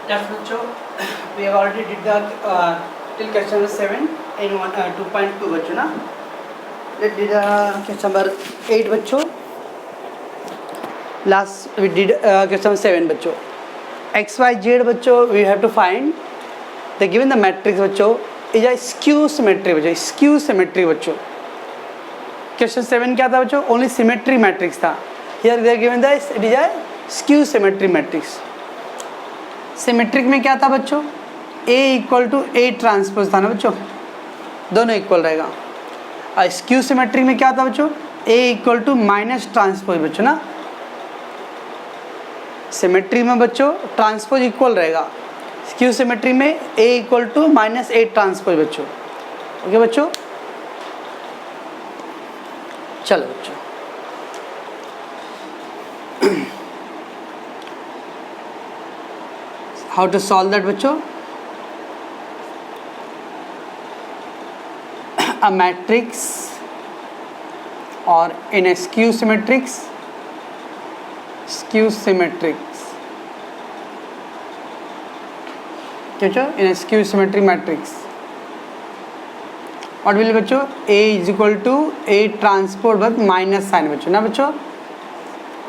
Yes, बच्चों, we have already did the till question number 7 in 2.2 बच्चों ना. Let's did question number 8 बच्चों. Last we did question number 7 बच्चों. X Y Z बच्चों we have to find the given the matrix बच्चों is a skew symmetry बच्चों. Skew symmetry बच्चों. Question 7 क्या था बच्चों? Only symmetry matrix था. Here they are given the it is a skew symmetry matrix. Symmetric में क्या था बच्चों? A equal to A transpose था ना बच्चों, दोनों इक्वल रहेगा. और स्क्यू सिमेट्रिक में क्या था बच्चों? A equal to minus transpose बच्चों ना. सिमेट्रिक में बच्चों ट्रांसपोज इक्वल रहेगा, स्क्यू सिमेट्रिक में A equal to minus A transpose बच्चों. ओके बच्चों, चलो बच्चों how to solve that बच्चों? A matrix or in a skew symmetrics in a skew symmetric matrix what will be बच्चों? A is equal to A transpose but minus sign बच्चों ना बच्चों,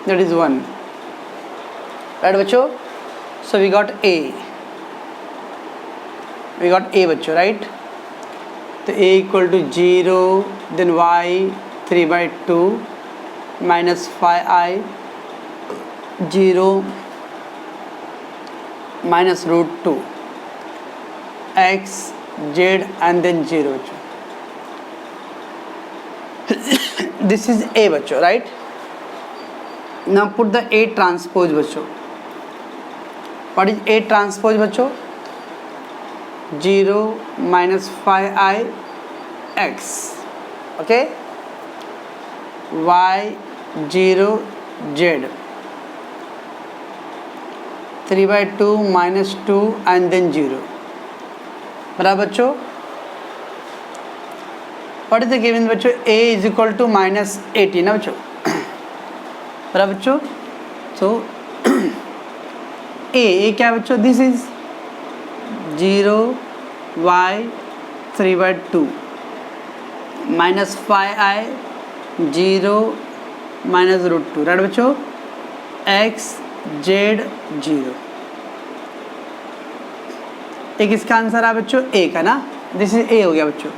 that is 1 right बच्चों. So we got A बच्चों right. तो A equal to 0 then y 3/2 minus 5i 0 minus root 2 x z and then 0 बच्चों. This is A बच्चों right. Now put the A transpose बच्चों. What is A transpose बच्चों? 0 minus 5i x, okay, y 0 z 3/2 minus 2 and then 0 बराबर बच्चों. What is the given बच्चों? A is equal to minus 18 ना बच्चों, बराबर बच्चों. So A क्या बच्चों? This is 0 y 3/2 minus 5i 0 minus root 2 right बच्चों. x z 0. एक इसका आंसर है बच्चों A का ना. दिस इज A हो गया बच्चों.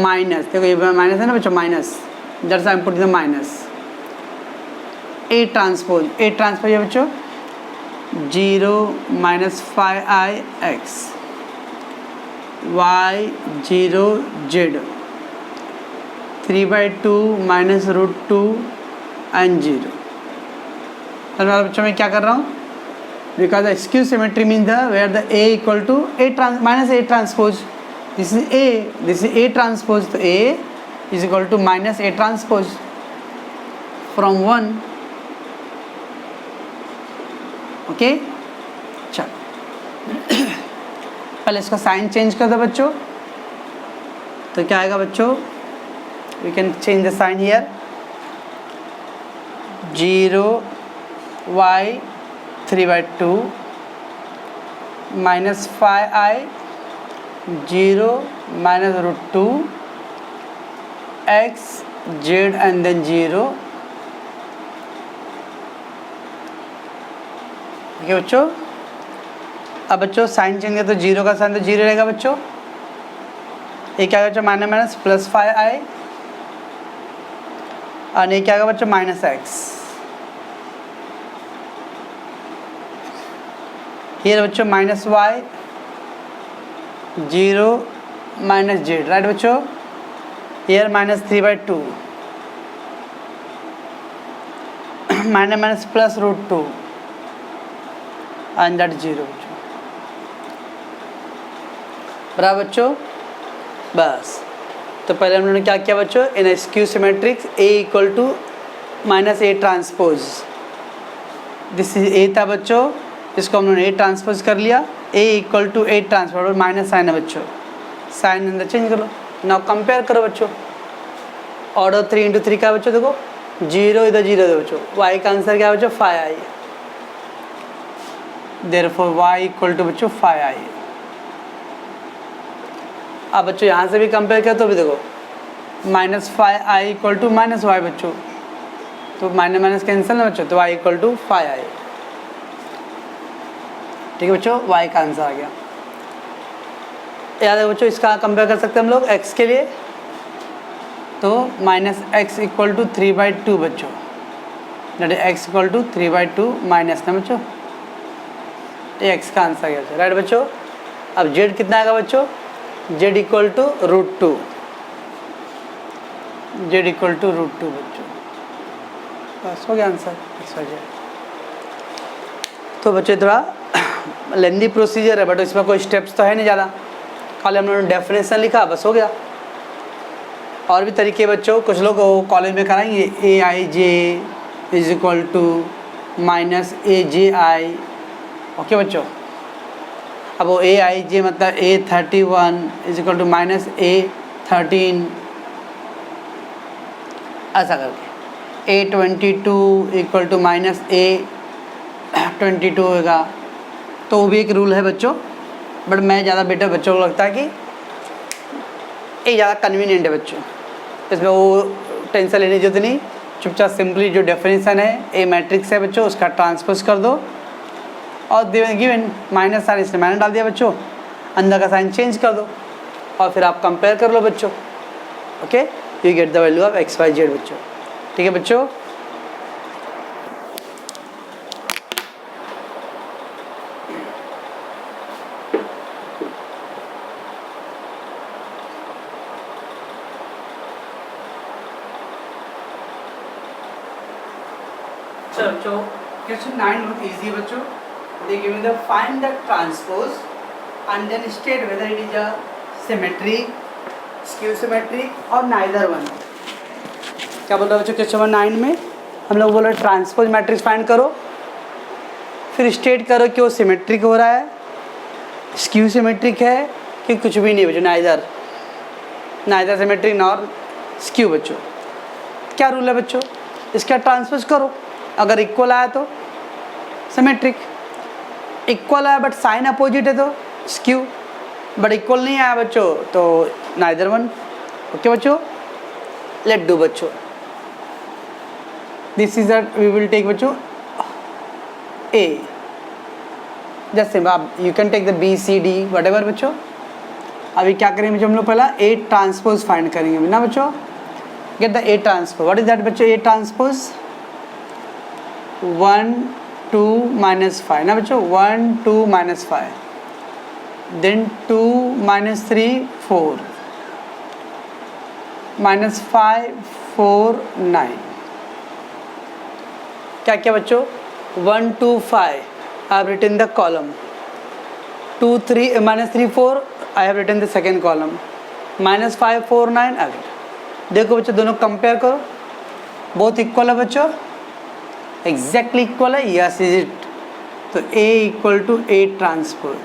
माइनस देखो ये माइनस है ना बच्चों, minus that's I am putting the minus. A transpose है बच्चों 0 minus 5i x y 0 z 3/2 minus root 2 and 0. तो बच्चों मैं क्या कर रहा हूँ? Because the skew symmetry means the where the A equal to minus A transpose. This is A transpose. तो A is equal to minus A transpose from 1. Okay चल पहले इसका साइन चेंज कर दो बच्चों. तो क्या आएगा बच्चों? We can change the sign here. 0 y 3/2 minus 5i 0 minus root 2 x z and then 0. ठीक है बच्चों. अब बच्चों साइन चेंज करें तो 0 का साइन तो 0 रहेगा बच्चों. ये क्या बच्चों? माइनस माइनस प्लस 5i और ये क्या आएगा बच्चों? Minus x. ये बच्चों minus y 0 minus z right बच्चों. here minus 3/2 minus minus plus root 2 and that 0 बराबर बच्चों. बस तो पहले हम लोगों ने क्या किया बच्चों? In skew symmetrics A equal to minus A transpose. This is A था बच्चों, इसको हम लोगों ने A ट्रांसपोज कर लिया. A equal to A transpose और माइनस साइन है बच्चों. साइन अंदर चेंज करो. नाउ कंपेयर करो बच्चों. ऑर्डर 3 × 3 का बच्चों देखो 0 इधर 0 दे बच्चों. y का आंसर क्या है बच्चों? 5i. Therefore y equal to बच्चों 5i। अब बच्चों यहाँ से भी कंपेयर करें तो भी देखो -5i इक्वल टू -y बच्चों, तो माइनस माइनस कैंसिल ना बच्चों, तो y इक्वल टू 5i। ठीक है बच्चों, y का आंसर आ गया। याद है बच्चों, इसका कंपेयर कर सकते हैं हम लोग x के लिए, तो -x इक्वल टू 3/2 बच्चों, that is x equal to 3/2 minus ना बच्चों, ये x का आंसर गया राइट बच्चों। अब z कितना आएगा बच्चों, z equal to √2, z equal to √2 बच्चों, बस हो गया आंसर x y z। तो बच्चों थोड़ा लेंदी प्रोसीजर है बट इसमें कोई स्टेप्स तो है नहीं ज़्यादा, खाली हम लोगों ने डेफिनेशन लिखा बस हो गया। और भी तरीके बच्चों, कुछ लोग कॉलेज में कराएंगे AIJ is equal to -AJI, okay बच्चों। अब वो AIJ मतलब A31 is equal to -A13, ऐसा करके A22 इक्वल टू -A22 होगा, तो वो भी एक रूल है बच्चों, बट मैं ज़्यादा बेटर बच्चों को लगता है कि ये ज़्यादा कन्वीनियंट है बच्चों, इसमें वो टेंशन लेने की जरूरत नहीं, चुपचाप सिंपली जो डेफिनेशन है ए मैट्रिक्स है बच्चों उसका ट्रांसपोज कर दो और गिवन माइनस साइन इसने मैंने डाल दिया बच्चों, अंदर का साइन चेंज कर दो और फिर आप कंपेयर कर लो बच्चों, okay, you get the value of x y z बच्चों। ठीक है बच्चों, बच्चों क्वेश्चन 9 बहुत इजी बच्चों, they give me the find the transpose and then state whether it is a symmetric, skew symmetric और neither one। क्या बोल रहा है बच्चों क्वेश्चन नंबर 9 में हम लोग बोल रहे ट्रांसपोज मैट्रिक्स फाइंड करो, फिर स्टेट करो कि वो सिमेट्रिक हो रहा है, स्क्यू सिमेट्रिक है कि कुछ भी नहीं बच्चों, नाइदर सिमेट्रिक नॉर स्क्यू बच्चों। क्या रूल है बच्चों, इसका ट्रांसपोज करो, अगर इक्वल आया तो सिमेट्रिक, इक्वल आया बट साइन अपोजिट है तो स्क्यू, बट इक्वल नहीं आया बच्चों तो नाइदर वन। ओके बच्चों, लेट डू बच्चों, this is that we will take बच्चों ए, जैसे आप you can take the BCD whatever बच्चों। अभी क्या करेंगे बच्चों, हम लोग पहला ए ट्रांसपोज फाइंड करेंगे ना बच्चों, get the A transpose. What is that बच्चों, ए ट्रांसपोज 1 2 -5 ना बच्चों, 1 2 -5, देन 2 -3 4 -5 4 9। क्या क्या बच्चों, 1 2 5 I have written the column, 2 3 -3 4 I have written the second column, -5 4 9 I. देखो बच्चों दोनों कंपेयर करो, बहुत इक्वल है बच्चों, एग्जैक्टली इक्वल है, यस इज इट, तो A equal to A transpose,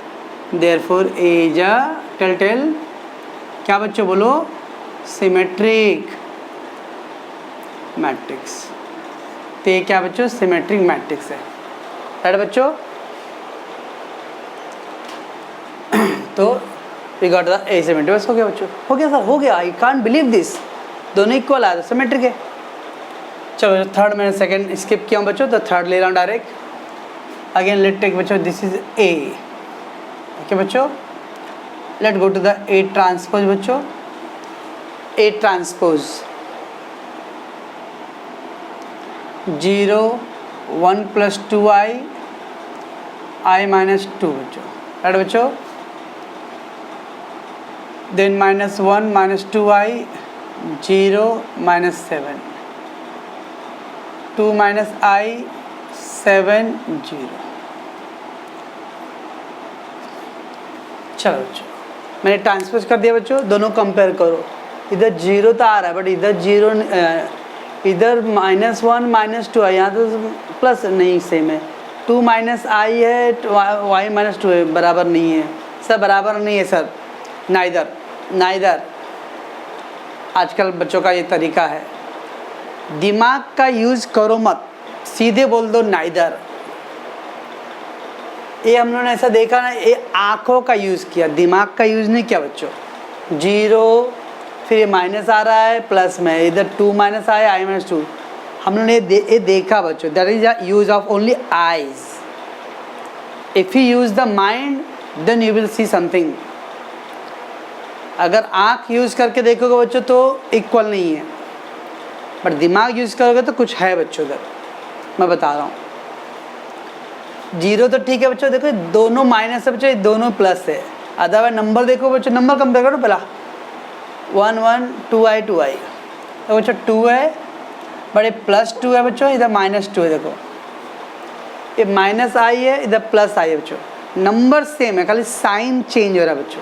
therefore A is a tell क्या बच्चों बोलो, सिमेट्रिक मैट्रिक्स। तो ये क्या बच्चों, सिमेट्रिक मैट्रिक्स है राइट बच्चों। तो we got the a symmetric, बस हो गया बच्चों, हो गया सर, हो गया, आई कांट बिलीव दिस, दोनों इक्वल आया तो सिमेट्रिक है। चलो थर्ड मैंने सेकंड स्किप किया बच्चों, तो थर्ड ले रहा हूँ डायरेक्ट। अगेन लेट टेक बच्चों, दिस इज ए, ओके बच्चों, let go to the A transpose बच्चों। ए ट्रांसपोज 0 1 + 2i i - 2 बच्चों राइट बच्चों, देन -1 - 2i 0 -7 2 - i 7 0। चलो बच्चों मैंने ट्रांसपोज कर दिया बच्चों, दोनों कंपेयर करो, इधर 0 तो आ रहा है बट इधर 0, इधर -1 - 2 है, यहाँ तो प्लस नहीं सेम है, 2 - i है, y - 2 है, बराबर नहीं है सर, बराबर नहीं है सर, नाइदर। आजकल बच्चों का ये तरीका है, दिमाग का यूज करो मत, सीधे बोल दो नाइदर, ये हम लोगों ने ऐसा देखा ना, ये आँखों का यूज़ किया, दिमाग का यूज़ नहीं किया बच्चों। 0 फिर ये माइनस आ रहा है प्लस में, इधर 2 माइनस आया i-2, हम लोगों ने ये देखा बच्चों। That is the use of only eyes. If you use the mind then you will see something. अगर आँख यूज़ करके देखोगे बच्चों तो इक्वल नहीं है, बट दिमाग यूज़ करोगे तो कुछ है बच्चों उधर, मैं बता रहा हूँ। 0 तो ठीक है बच्चों, देखो दोनों माइनस है बच्चों, दोनों प्लस है। अदरवाइज नंबर देखो बच्चों, नंबर कंपेयर करो पहला, 1 1 2i 2i, तो बच्चों 2 है बट ये +2 है बच्चों, इधर -2 है। देखो ये -i है, इधर +i है बच्चों, नंबर सेम है, खाली साइन चेंज हो रहा है बच्चों।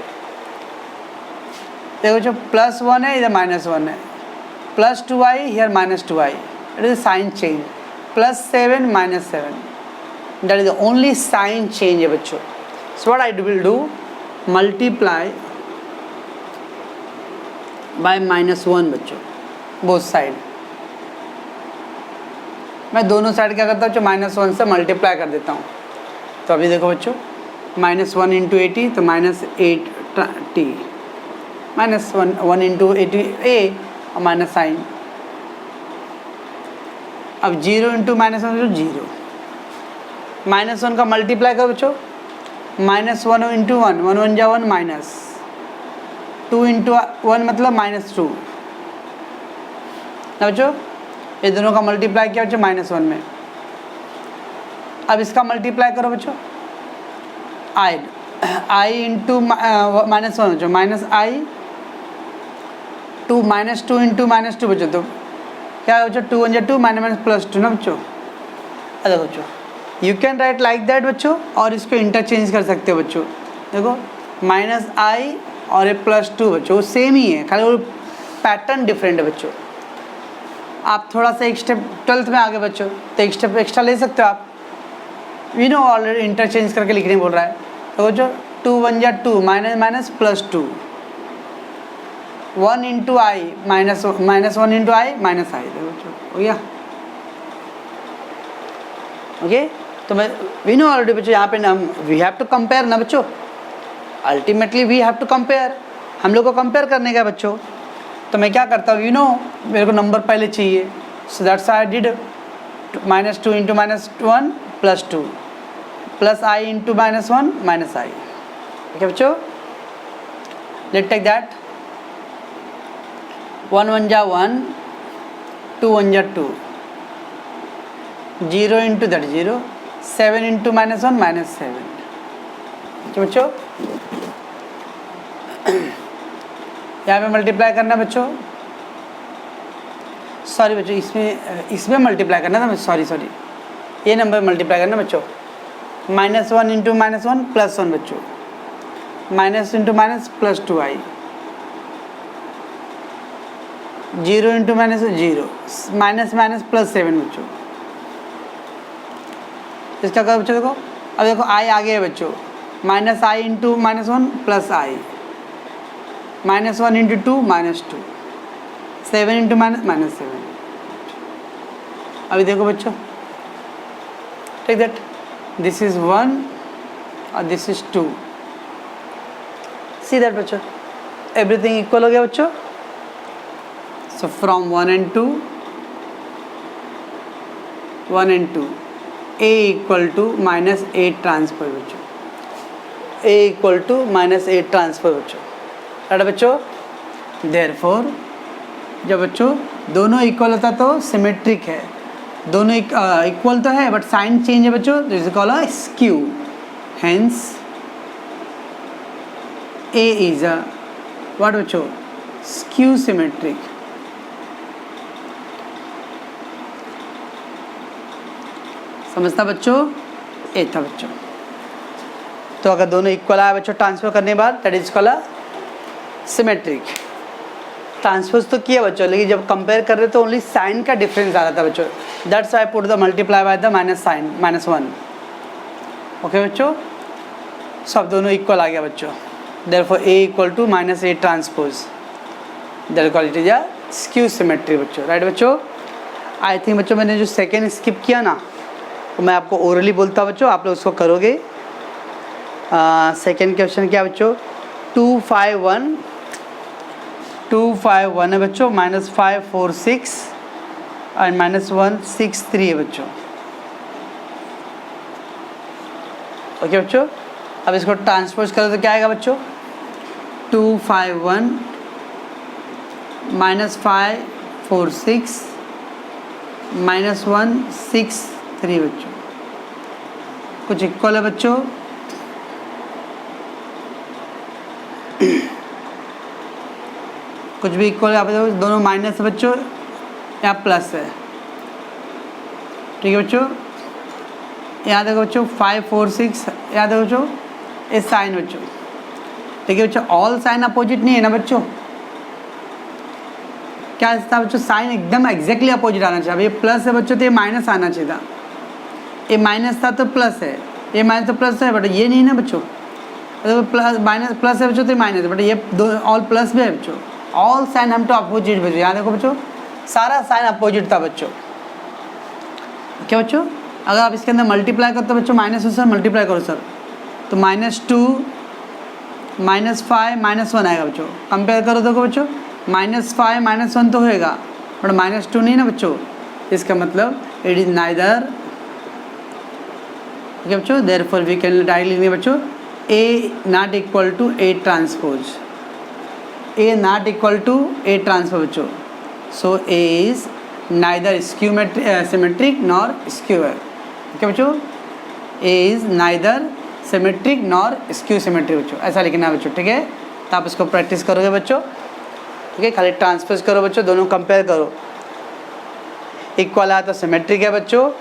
देखो बच्चों +1 है, इधर -1 है, +2i here -2i, it is sign change, +7 -7, that is the only sign change है बच्चों। So what I will do, multiply by -1 बच्चों, बोथ साइड। मैं दोनों साइड क्या करता हूँ बच्चों, -1 से मल्टीप्लाई कर देता हूँ। तो अभी देखो बच्चों, -1 इंटू 80 तो -8t, -1 इंटू 80a और माइनस साइन। अब 0 इंटू -1 तो 0, -1 का मल्टीप्लाई करो बच्चों, -1 इंटू 1, 1 1 जा 1, -2 इंटू 1 मतलब -2 ना बच्चों। ये दोनों का मल्टीप्लाई किया बच्चों -1 में। अब इसका मल्टीप्लाई करो बच्चों, i इंटू -1 बच्चों, -i 2 -2 इंटू -2 बच्चों, तो क्या है बच्चों, 2 1 जा 2, -+2 ना बच्चों। अरे बच्चों you can write like that बच्चों, और इसको इंटरचेंज कर सकते हो बच्चों। देखो -i और ये +2 बच्चों, वो सेम ही है, खाली वो पैटर्न डिफरेंट है बच्चों। आप थोड़ा सा एक स्टेप 12th में आगे बच्चों, तो एक स्टेप एक्स्ट्रा ले सकते हो आप, यू नो ऑलरेडी इंटरचेंज करके लिखने बोल रहा है। तो बच्चों 2 1 जा 2, -+2, 1 into I -1 into I -i, बच्चों हो गया। ओके तो मैं वी नो ऑलरेडी बच्चों, यहाँ पे ना वी हैव टू कंपेयर ना बच्चों, ultimately we have to compare, हम लोग को कंपेयर करने का बच्चों। तो मैं क्या करता हूँ, यू नो मेरे को नंबर पहले चाहिए, so that's I did -2 into -1 +2 plus i into -1 -i। ठीक है बच्चों, लेट टेक दैट, 1 1 जा 1, 2 1 जा 2, 0 इंटू दैट 0, 7 इंटू -1 -7। ठीक है बच्चों, यहाँ पे मल्टीप्लाई करना बच्चों, सॉरी बच्चों इसमें मल्टीप्लाई करना था, सॉरी ये नंबर मल्टीप्लाई करना बच्चों, -1 इंटू -1 +1 बच्चों, minus into minus +2i, 0 into minus 0, minus minus +7 बच्चों। इसका करो बच्चों, देखो अब देखो i आगे है बच्चों, -i into -1 +i, -1 into 2 -2, 7 into -7। अभी देखो बच्चों, टेक दैट, दिस इज 1 और दिस इज 2, सी दैट बच्चों, एवरीथिंग इक्वल हो गया बच्चों। So from 1 and 2, 1 and 2, a equal to -8 transfer बच्चों, a इक्वल टू -8 ट्रांसफर बच्चों। राइट बच्चों, देयरफॉर जब बच्चों दोनों इक्वल होता तो सिमेट्रिक है, दोनों इक्वल तो है बट साइन चेंज है बच्चों, this is called a skew, hence a is a what बच्चों, स्क्यू सिमेट्रिक। समझता बच्चों, ए था बच्चों। तो अगर दोनों इक्वल आया बच्चों ट्रांसफर करने के बाद, that is called symmetric. Transfer तो किया बच्चों, लेकिन जब कंपेयर कर रहे तो ओनली साइन का डिफरेंस आ रहा था बच्चों, that's I put the multiply by the minus sign -1। Okay बच्चों, सब दोनों इक्वल आ गया बच्चों, therefore a equal to -8 transpose, that called it is a skew symmetry बच्चों। राइट बच्चों, आई थिंक बच्चों मैंने जो सेकेंड स्किप किया ना, तो मैं आपको ओरली बोलता बच्चों, आप लोग उसको करोगे सेकेंड क्वेश्चन क्या बच्चों, 251 है बच्चों, -546 और -163 है बच्चों। ओके बच्चों, अब इसको ट्रांसपोज करो तो क्या आएगा बच्चों, 251 -546 -163 बच्चों, कुछ इक्वल है बच्चों। कुछ भी इक्वल है, देखो दोनों माइनस है बच्चों, यहाँ प्लस है। ठीक है बच्चों, यहाँ देखो बच्चों 546, यहाँ देखो बच्चों ये साइन बच्चों। ठीक है बच्चों, ऑल साइन अपोजिट नहीं है ना बच्चों, क्या था बच्चों, साइन एकदम एग्जैक्टली अपोजिट आना चाहिए। अब ये प्लस है बच्चों तो ये माइनस आना चाहिए था, ये माइनस था तो प्लस है, ये माइनस तो प्लस है, बट ये नहीं ना बच्चों, तो प्लस माइनस प्लस है बच्चों तो माइनस है, बट ये दो ऑल प्लस भी है बच्चों। ऑल साइन हम तो अपोजिट बच्चों, यहाँ देखो बच्चों सारा साइन अपोजिट था बच्चों। क्या बच्चों, अगर आप इसके अंदर मल्टीप्लाई करो तो बच्चों माइनस सर मल्टीप्लाई करो सर, तो -2 -5 -1 आएगा बच्चों। कंपेयर करो देखो बच्चों, -5 -1 तो होएगा, बट -2 नहीं ना बच्चों, इसका मतलब इट इज नाइदर। ठीक है बच्चों, देयरफॉर वी कैन डायरेक्टली लिखेंगे बच्चों A not equal to A transpose, A not equal to A transpose बच्चों। So A is neither symmetric nor skew. ठीक है बच्चों, A is neither symmetric nor skew symmetric बच्चों, ऐसा लिखना है बच्चों। ठीक है, तो आप इसको प्रैक्टिस करोगे बच्चों। ठीक है, खाली ट्रांसपोज करो बच्चों, दोनों कंपेयर करो। इक्वल आया तो सिमेट्रिक है बच्चों,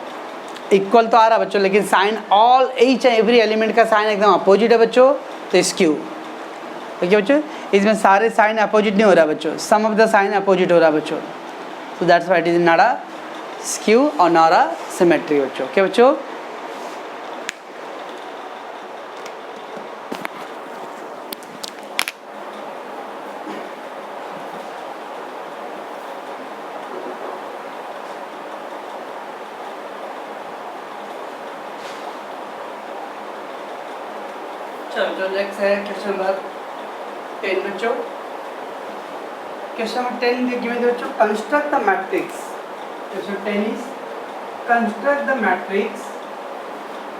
इक्वल तो आ रहा बच्चों, लेकिन sign all each and every element का साइन एकदम अपोजिट है बच्चों, तो स्क्यू। ठीक है बच्चों, इसमें सारे साइन अपोजिट नहीं हो रहा बच्चों, सम ऑफ द साइन अपोजिट हो रहा बच्चों, so that's why it is not a skew or not a symmetry बच्चों। क्या बच्चों, चलो नेक्स्ट है क्वेश्चन नंबर 10 बच्चों। क्वेश्चन नंबर 10 देखिए बच्चों, construct the matrix. Question 10 is construct the matrix.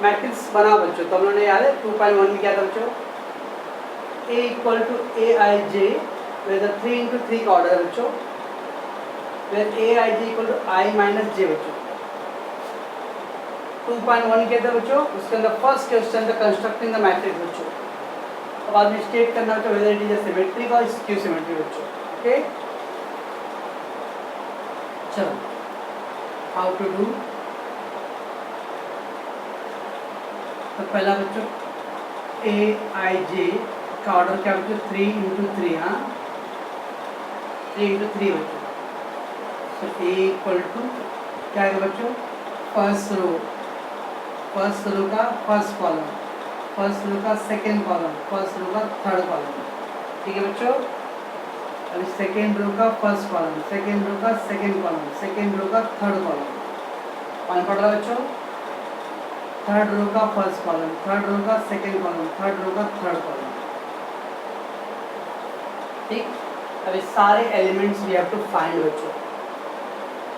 Matrix बना बच्चों, तो हम लोगों ने याद है 2.1 में क्या था बच्चों, A equal to Aij where 3 into 3 का ऑर्डर है बच्चों, where Aij equal to I minus j बच्चों। 2.1 के थे बच्चों, उसके अंदर फर्स्ट क्वेश्चन था कंस्ट्रक्टिंग द मैट्रिक्स बच्चों। अब बाद में स्टेट करना बच्चों whether it is a symmetric और स्क्यू सिमेट्रिक बच्चों। ओके, चलो हाउ टू डू। तो पहला बच्चों Aij का ऑर्डर क्या बच्चों, 3 into 3, हाँ 3 into 3 बच्चों। तो A इक्वल टू क्या है बच्चों, फर्स्ट रो का फर्स्ट कॉलम, फर्स्ट रो का सेकेंड कॉलम, फर्स्ट रो का थर्ड कॉलम। ठीक है बच्चों, अभी सेकेंड रो का फर्स्ट कॉलम, सेकेंड रो का सेकेंड कॉलम, सेकेंड रो का थर्ड कॉलम। कौन पढ़ रहा बच्चों, थर्ड रो का फर्स्ट कॉलम, थर्ड रो का सेकेंड कॉलम, थर्ड रो का थर्ड कॉलम। ठीक, अभी सारे elements we have to find बच्चों,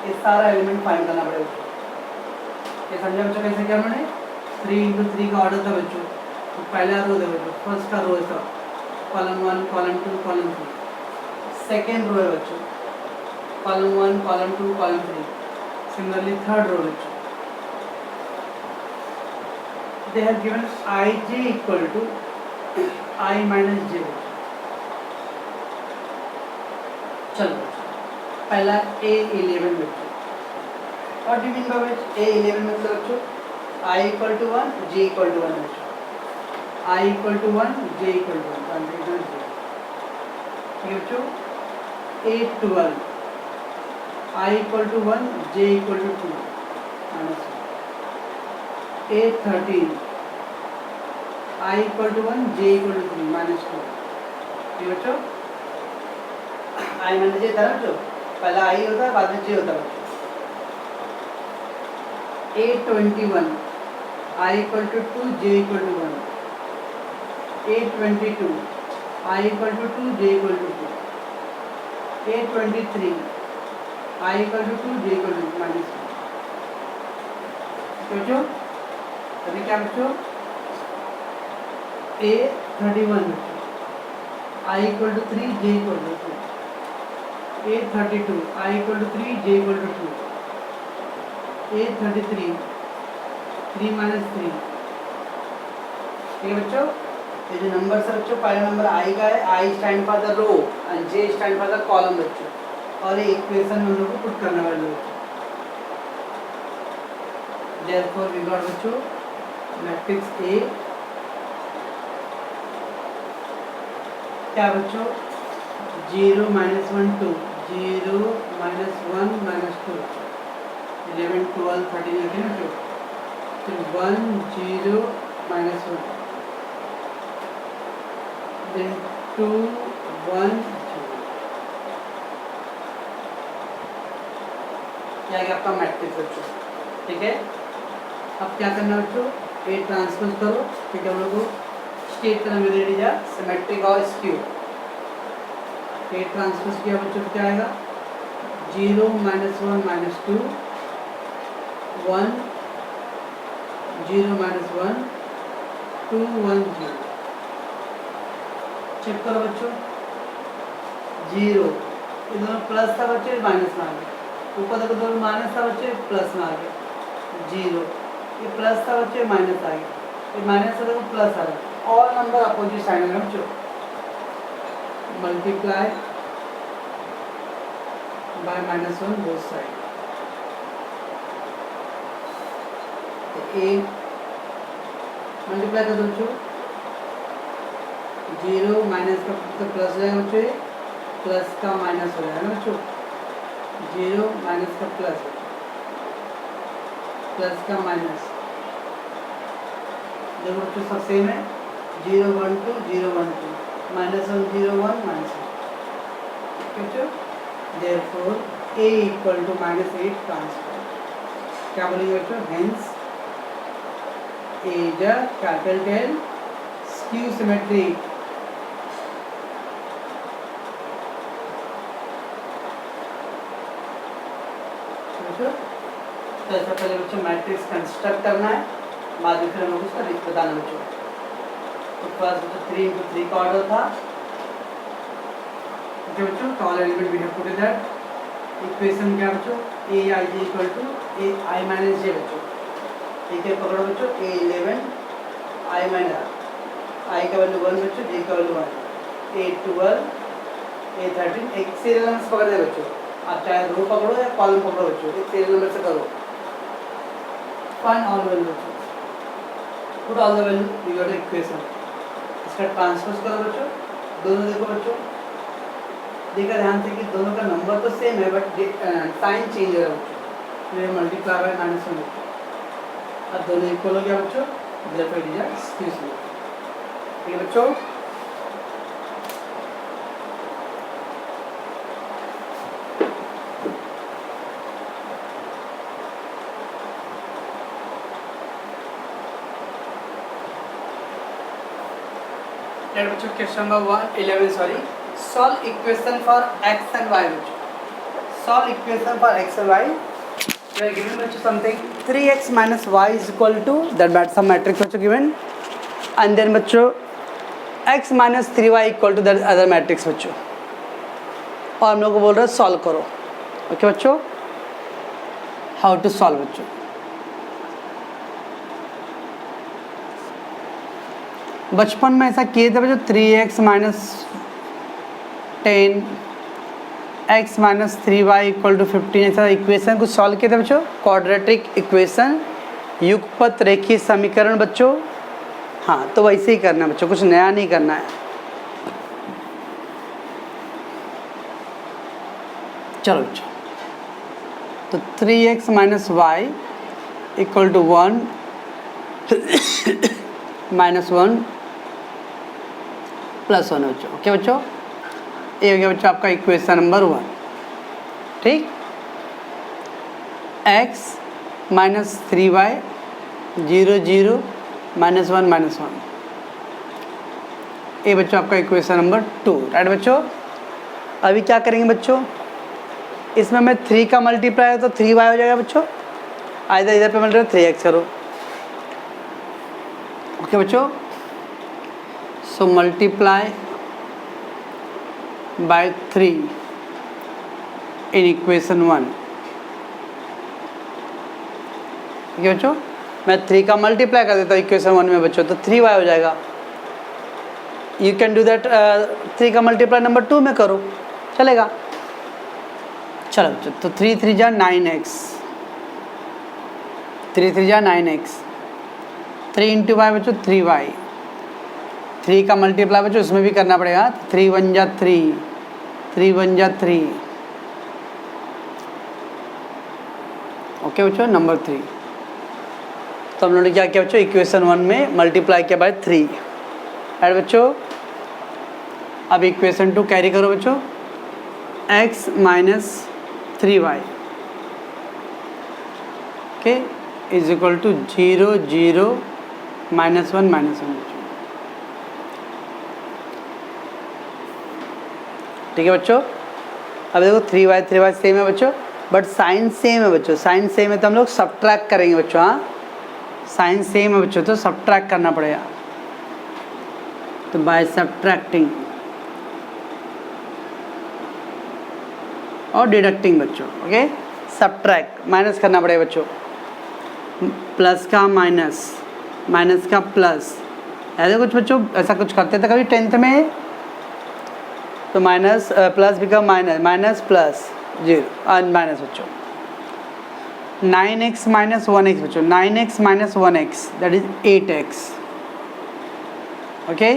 ये सारा एलिमेंट फाइंड करना पड़ेगा बच्चों। ये समझा बच्चों कैसे किया हमने, 3 into 3 का ऑर्डर था बच्चों। तो पहला रो है बच्चों, फर्स्ट का रो है सब, column 1 column 2 column 3। Second row है बच्चों, column 1 column 2 column 3। Similarly third row बच्चों, they have given Ij equal to I minus j बच्चों। चलो पहला A11 बच्चों, what do you mean by A11 मतलब बच्चों, I equal to 1 j equal to 1 बच्चों, I equal to 1 j equal to 1, condition j। ठीक है बच्चों, A12 I equal to 1 j equal to 2 minus. A13 I equal to 1 j equal to 3 minus 2। ठीक है बच्चों, I minus j था बच्चों, पहला I होता है बाद में j होता है बच्चों। A21 I equal to 2 j equal to 1। A22 I equal to 2 J equal to 2. A23 I equal to 2 J equal to minus 1. बच्चों अभी क्या बच्चों A31 I equal to 3 J equal to 2. A32 I equal to 3 J equal to 2. A33 3 minus 3. ठीक है बच्चों, ये जो number है बच्चों, पहला नंबर आई का है, I stand for the row and J stand for the column बच्चों, और ये इक्वेशन हम लोग को पुट करने वाले बच्चों। देयरफॉर वी गॉट बच्चों मैट्रिक्स ए क्या बच्चों 0 minus 1 2 0 minus 1 minus 2 11 12 13 लिखे ना बच्चों, तो 1 0 minus 1 then 2 1 0 क्या गया आपका मैट्रिक्स बच्चों। ठीक है, अब क्या करना बच्चों, ए ट्रांसपोज करो। ठीक है, हम लोग को स्टेट करना में रेडी जा सिमेट्रिक और स्क्यू। ए ट्रांसपोज किया बच्चों तो क्या आएगा 0 minus 1 minus 2 1 0 minus 1 2 1 0। चेक करो बच्चों 0 ये दोनों प्लस था बच्चे माइनस में आ गया, ऊपर देखो दोनों माइनस था बच्चे प्लस में आ गया 0, ये प्लस था बच्चे माइनस आ गया, ये माइनस था देखो प्लस आ गया। ऑल नंबर अपोजिट साइड में बच्चों multiply by -1 both side. A multiply कर दो बच्चों 0 माइनस का तो प्लस हो जाएगा बच्चों, प्लस का माइनस हो जाएगा ना बच्चों, 0 माइनस का प्लस, प्लस का माइनस, देखो बच्चों सब सेम है 0 1 2 0 1 2 -1 0 1 -1। बच्चों therefore a equal to -8 transfer. क्या बोलेंगे बच्चों, hence a is a capital L skew symmetric। तो ऐसा पहले बच्चों मैट्रिक्स कंस्ट्रक्ट करना है, बाद में फिर हम लोग उसका बताना बच्चों। तो फर्स्ट बच्चों 3 into 3 का ऑर्डर था। ओके बच्चों, तो all element we have put that equation क्या बच्चों a I j equal to a I minus j बच्चों। ठीक है, पकड़ो बच्चों A11 I माइनस I का वैल्यू 1 बच्चों, j का वैल्यू 1, A12 A13 एक सीरियल नंबर से पकड़ दे बच्चों, आप चाहे रो पकड़ो या कॉलम पकड़ो बच्चों, एक सीरियल नंबर से करो। Find all value, put all the value, you got equation. इसका ट्रांसपोज करो बच्चों, दोनों देखो बच्चं, देखा ध्यान से कि दोनों का नंबर तो सेम है बट साइन चेंज हो रहा है बच्चों, मल्टीप्लाई बाय -1। अब दोनों इक्वल हो गया बच्चों, ठीक है बच्चों। बच्चों question number 11 sorry, solve equation for x and y बच्चों। solve equation for x and y, we are given बच्चों something 3x minus y is equal to that some matrix बच्चों given, and then बच्चों x minus 3y equal to that other matrix बच्चों, और हम लोग को बोल रहा है सॉल्व करो। ओके बच्चों, हाउ टू सॉल्व बच्चों, बचपन में ऐसा किए थे बच्चों 3x minus 10 x minus 3y equal to 15 ऐसा इक्वेशन को सॉल्व किए थे बच्चों, क्वाड्रेटिक इक्वेशन, युगपत रेखीय समीकरण बच्चों। हाँ, तो वैसे ही करना है बच्चों, कुछ नया नहीं करना है। चलो बच्चों, तो 3x minus y equal to 1 -1 +1 है बच्चों। ओके बच्चों, ये हो गया बच्चों आपका इक्वेशन नंबर 1। ठीक, x minus 3y 0 0 -1 -1, ये बच्चों आपका इक्वेशन नंबर 2, राइट बच्चों। अभी क्या करेंगे बच्चों, इसमें मैं 3 का मल्टीप्लाई है तो 3y हो जाएगा बच्चों, इधर पे मल्टीप्लाई 3x करो। ओके बच्चों, so multiply by 3 in equation 1। ठीक है बच्चों, मैं 3 का मल्टीप्लाई कर देता हूँ इक्वेशन 1 में बच्चों, तो 3y हो जाएगा। यू कैन डू दैट, 3 का मल्टीप्लाई नंबर 2 में करो, चलेगा। चलो बच्चों, तो 3 3 जा 9x, 3 3 जा 9x, 3 इंटू वाई बच्चों 3y, 3 का मल्टीप्लाई बच्चों उसमें भी करना पड़ेगा, 3 1 जा 3, 3 1 जा 3। ओके बच्चों, नंबर 3। तो हम लोगों ने क्या किया बच्चों, इक्वेशन 1 में मल्टीप्लाई किया बाय 3, राइट बच्चों। अब इक्वेशन 2 कैरी करो बच्चों, x minus 3y, okay, is equal to 0 0 -1 -1। ठीक है बच्चों, अब देखो 3y सेम है बच्चों, बट साइन सेम है बच्चों, साइन सेम है तो हम लोग सब्ट्रैक्ट करेंगे बच्चों। हाँ, साइन सेम है बच्चों तो सब्ट्रैक्ट करना पड़ेगा, तो बाय सब्ट्रैक्टिंग और डिडक्टिंग बच्चों। ओके, सब्ट्रैक्ट माइनस करना पड़ेगा बच्चों, प्लस का माइनस, माइनस का प्लस, ऐसे कुछ बच्चों ऐसा कुछ करते थे कभी 10th में, तो minus plus become minus, minus plus 0 minus बच्चों। 9x माइनस 1x बच्चों, 9x minus 1x that is 8x। Okay,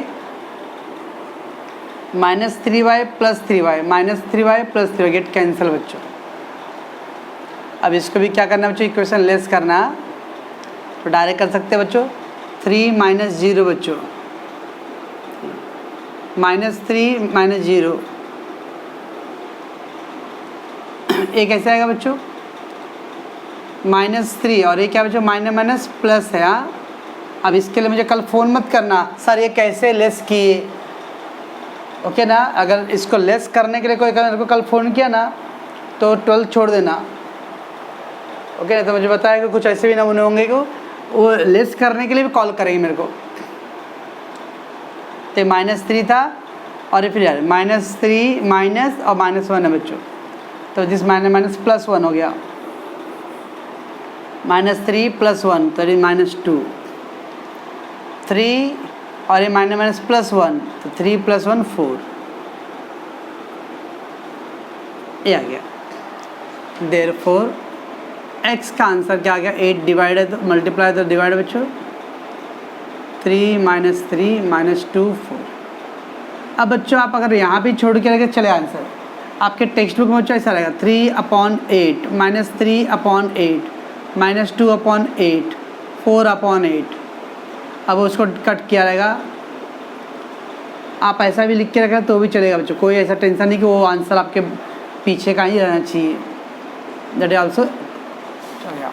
minus 3y plus 3y, minus 3y plus 3y get cancel बच्चों। अब इसको भी क्या करना बच्चों, इक्वेशन लेस करना, तो डायरेक्ट कर सकते हैं बच्चों, 3 माइनस 0 बच्चों, माइनस 3 माइनस 0, ये कैसे आएगा बच्चों, -3, और ये क्या बच्चों माइनस माइनस प्लस है। हाँ, अब इसके लिए मुझे कल फ़ोन मत करना, सर ये कैसे लेस किए। ओके ना, अगर इसको लेस करने के लिए कोई मेरे को कल फ़ोन किया ना तो 12 छोड़ देना। ओके, नहीं तो मुझे बताया कि कुछ ऐसे भी नमूने होंगे कि वो लेस करने के लिए भी कॉल करेंगे मेरे को। तो -3 था और फिर यार -3 माइनस और -1 है बच्चों, तो जिस माइनस प्लस 1 हो गया, -3 + 1 तो ये -2, 3 और ये माइनस प्लस 1 तो 3 + 1 4, ये आ गया। देयरफॉर x का आंसर क्या आ गया, 8 डिवाइड है तो मल्टीप्लाई तो डिवाइड बच्चों, 3 - 3 - 2 4। अब बच्चों आप अगर यहाँ भी छोड़ के रखे चले आंसर, आपके टेक्स्ट बुक में बच्चों ऐसा रहेगा 3/8 -3/8 -2/8 4/8। अब उसको कट किया रहेगा, आप ऐसा भी लिख के रखें तो भी चलेगा बच्चों, कोई ऐसा टेंशन नहीं कि वो आंसर आपके पीछे का ही रहना चाहिए, दैट इज ऑल्सो चलेगा।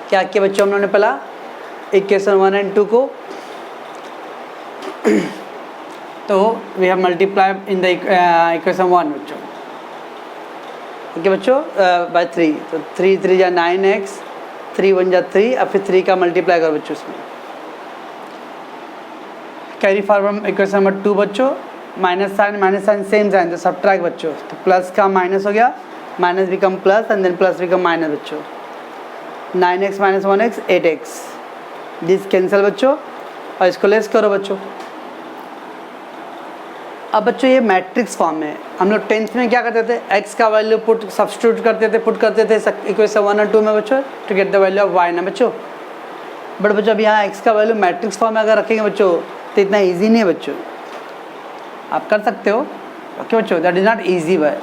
क्या किया बच्चों हम लोगों ने पहला इक्वेशन 1 और 2 को, तो we have multiply in the equation 1 बच्चों। ठीक है बच्चों, बाय 3, तो 3 3 जा 9x, 3 1 जा 3, अब फिर 3 का मल्टीप्लाई करो बच्चों इसमें, कैरी फॉरवर्ड इक्वेशन नंबर 2 बच्चों, माइनस साइन सेम साइन तो सब्ट्रैक्ट बच्चों, तो प्लस का माइनस हो गया, minus become plus and then plus become minus बच्चों, 9x - 1x 8x, this cancel बच्चों, और इसको लेस करो बच्चों। अब बच्चों ये मैट्रिक्स फॉर्म में है, हम लोग 10th में क्या करते थे, x का वैल्यू पुट सब्स्टिट्यूट करते थे इक्वेशन 1 और 2 में बच्चों, to get the value of y ना बच्चों। बट बच्चों अब यहाँ x का वैल्यू मैट्रिक्स फॉर्म में अगर रखेंगे बच्चों तो इतना ईजी नहीं है बच्चों, आप कर सकते हो। ओके बच्चों, that is not easy by.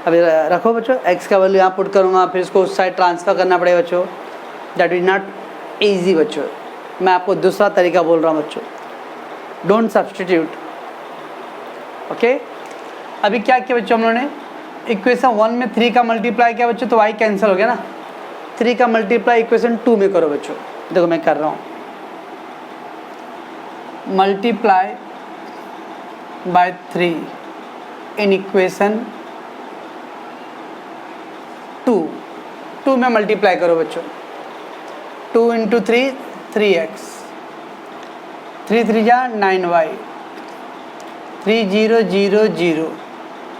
अब रखो बच्चों, x का वैल्यू यहाँ पुट करूँगा, फिर इसको उस साइड ट्रांसफ़र करना पड़ेगा बच्चों, दैट इज़ नॉट ईजी बच्चों। मैं आपको दूसरा तरीका बोल रहा हूँ बच्चों, डोंट सब्सटीट्यूट। ओके, अभी क्या किया बच्चों हम लोगों ने, इक्वेशन 1 में 3 का मल्टीप्लाई किया बच्चों, तो y कैंसिल हो गया ना, 3 का मल्टीप्लाई इक्वेशन 2 में करो बच्चों। देखो मैं कर रहा हूँ, मल्टीप्लाई बाय 3 इन इक्वेशन 2 में मल्टीप्लाई करो बच्चों। 2 इंटू 3 3x, 3 3 जा 9y, 3 0 0 0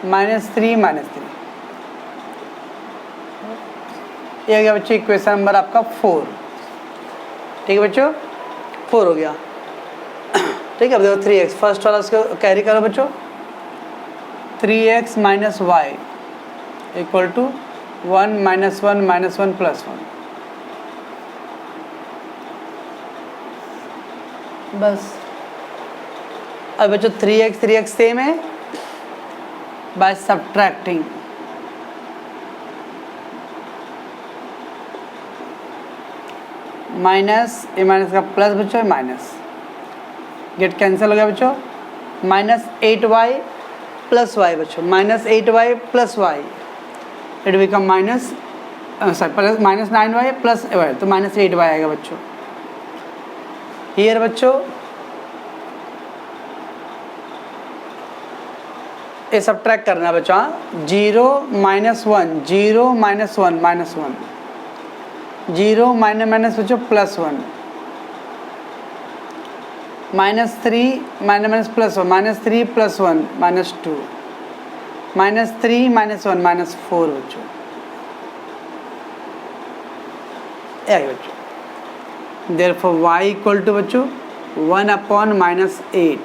-3 -3। ये हो गया बच्चों इक्वेशन नंबर आपका 4। ठीक है बच्चों, 4 हो गया। ठीक है, अब देखो 3x फर्स्ट वाला उसको कैरी करो बच्चों। 3x minus Y equal to 1 -1 -1 +1। बस अब बच्चों 3x सेम है, by subtracting minus, A minus का प्लस बच्चों, माइनस गेट कैंसिल हो गया बच्चों। -8y + y बच्चों, -8y + y it become minus plus -9y + y, तो -8y आएगा बच्चों। हियर बच्चों ये सब्ट्रैक्ट करना है बच्चों। 0 -1 0 -1 -1 0 माइनस बच्चों +1 -3 माइनस +1 -3 +1 -2 -3 -1 -4 बच्चों। ये बच्चों देयरफॉर y इक्वल टू बच्चों 1/-8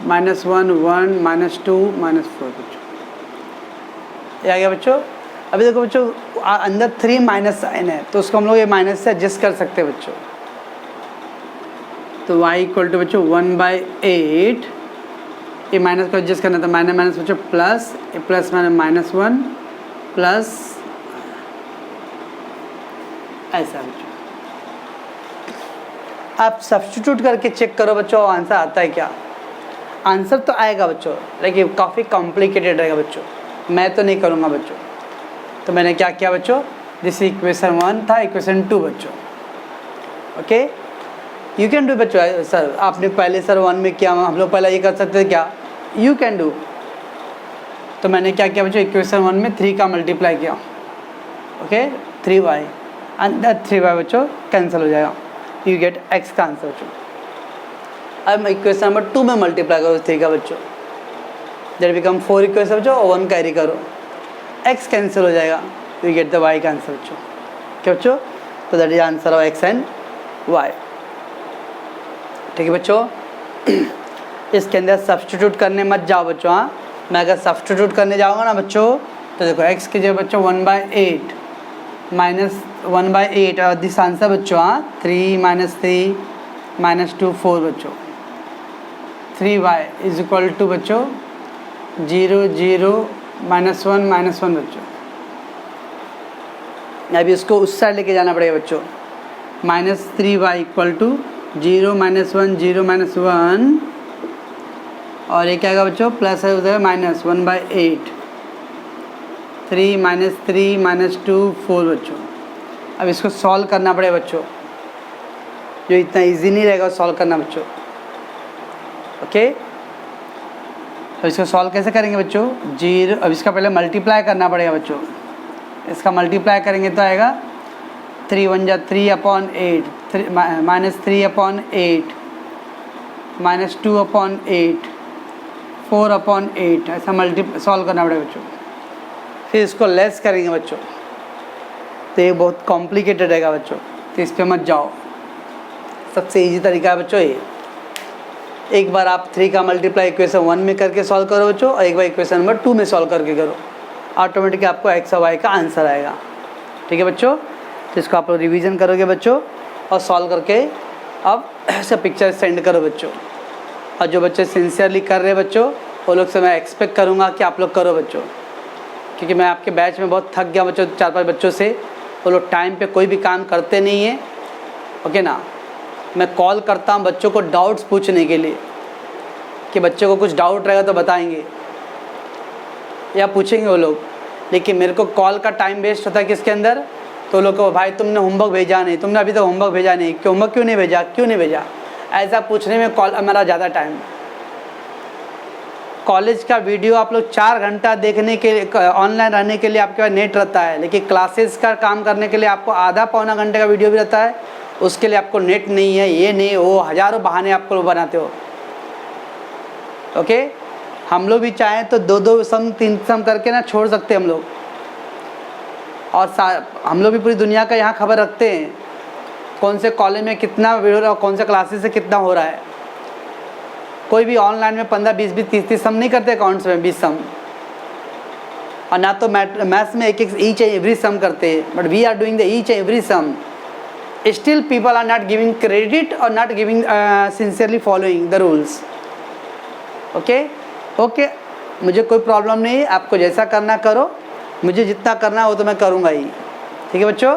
-1 1 -2 -4 बच्चों। ये आ गया बच्चों। अभी देखो बच्चों अंदर 3 माइनस साइन है, तो उसको हम लोग ये माइनस से एडजस्ट कर सकते हैं बच्चों। तो y इक्वल टू बच्चों 1/8, ये माइनस को एडजस्ट करना था, माइनस बच्चों प्लस, ये प्लस -1 प्लस ऐसा बच्चों। आप सब्स्टिट्यूट करके चेक करो बच्चों आंसर आता है क्या। आंसर तो आएगा बच्चों, लेकिन काफ़ी कॉम्प्लिकेटेड रहेगा बच्चों। मैं तो नहीं करूँगा बच्चों। तो मैंने क्या किया बच्चों, दिस इक्वेशन 1 था, इक्वेशन 2 बच्चों। ओके, यू कैन डू बच्चों। सर आपने पहले सर 1 में किया, हम लोग पहले ये कर सकते थे क्या, यू कैन डू। तो मैंने क्या किया बच्चों, इक्वेशन 1 में 3 का मल्टीप्लाई किया। ओके, 3y अंदर 3y बच्चों कैंसिल हो जाएगा, यू गेट x का आंसर बच्चों। अब इक्वेशन नंबर 2 में मल्टीप्लाई करो 3 का बच्चों, दैट बिकम 4 इक्वेशन बच्चों, और 1 कैरी करो, x कैंसिल हो जाएगा, यू गेट द y का आंसर बच्चों। क्या बच्चों, तो that is answer of x and y। ठीक है बच्चों, इसके अंदर सब्स्टिट्यूट करने मत जाओ बच्चों। हाँ, मैं अगर सब्स्टिट्यूट करने जाऊँगा ना बच्चों, तो देखो x की जगह बच्चों 1/8 -1/8 और दिस आंसर बच्चों। हाँ, 3 -3 -2 4 बच्चों। 3y इज इक्वल टू बच्चों 0 0 -1 -1 बच्चों। अभी उसको उस साइड लेके जाना पड़ेगा बच्चों। -3y इक्वल टू 0 -1 0 -1, और ये क्या आएगा बच्चों, प्लस है उधर -1/8, 3 -3 -2 4 बच्चों। अब इसको सॉल्व करना पड़ेगा बच्चों, जो इतना इजी नहीं रहेगा सॉल्व करना बच्चों। ओके, तो इसको सॉल्व कैसे करेंगे बच्चों, 0, अब इसका पहले मल्टीप्लाई करना पड़ेगा बच्चों। इसका मल्टीप्लाई करेंगे तो आएगा 3 1 जा 3/8, -3/8 -2/8 4/8, ऐसा सॉल्व करना पड़ेगा बच्चों। फिर इसको लेस करेंगे बच्चों, तो ये बहुत कॉम्प्लिकेटेड रहेगा बच्चों, तो इस पर मत जाओ। सबसे इजी तरीका है बच्चों ये, एक बार आप 3 का मल्टीप्लाई इक्वेशन 1 में करके सॉल्व करो बच्चों, और एक बार इक्वेशन नंबर 2 में सॉल्व करके करो, ऑटोमेटिकली आपको x और y का आंसर आएगा। ठीक है बच्चों, तो इसको आप लोग रिवीजन करोगे बच्चों, और सॉल्व करके अब ऐसे पिक्चर सेंड करो बच्चों। और जो बच्चे सिंसियरली कर रहे हैं बच्चों, वो लोग से मैं एक्सपेक्ट करूँगा कि आप लोग करो बच्चों, क्योंकि मैं आपके बैच में बहुत थक गया बच्चों 4-5 बच्चों से। वो लोग टाइम पे कोई भी काम करते नहीं हैं। ओके ना, मैं कॉल करता हूँ बच्चों को डाउट्स पूछने के लिए, कि बच्चों को कुछ डाउट रहेगा तो बताएंगे या पूछेंगे वो लोग, लेकिन मेरे को कॉल का टाइम वेस्ट होता है किसके अंदर, तो लोग को भाई तुमने होमवर्क भेजा नहीं, तुमने अभी तक होमवर्क भेजा नहीं, होमवर्क क्यों नहीं भेजा, क्यों नहीं भेजा, ऐसा पूछने में हमारा ज़्यादा टाइम। कॉलेज का वीडियो आप लोग 4 घंटा देखने के ऑनलाइन रहने के लिए आपके पास नेट रहता है, लेकिन क्लासेस का काम करने के लिए आपको आधा पौना घंटे का वीडियो भी रहता है, उसके लिए आपको नेट नहीं है, ये नहीं वो, हज़ारों बहाने आपको बनाते हो। ओके, हम लोग भी चाहें तो 2-2 सम 3 सम करके ना छोड़ सकते हम लोग, और हम लोग भी पूरी दुनिया का यहाँ खबर रखते हैं, कौन से कॉलेज में कितना वीडियो और कौन से क्लासेस से कितना हो रहा है। कोई भी ऑनलाइन में 15, 20, 30 सम नहीं करते अकाउंट्स में 20 सम, और ना तो मैथ्स में एक ईच एंड एवरी सम करते हैं, but we are doing the each and every sum. Still people are not giving credit और not giving sincerely following the rules. Okay, मुझे कोई प्रॉब्लम नहीं है, आपको जैसा करना करो, मुझे जितना करना है वो तो मैं करूँगा ही। ठीक है बच्चों।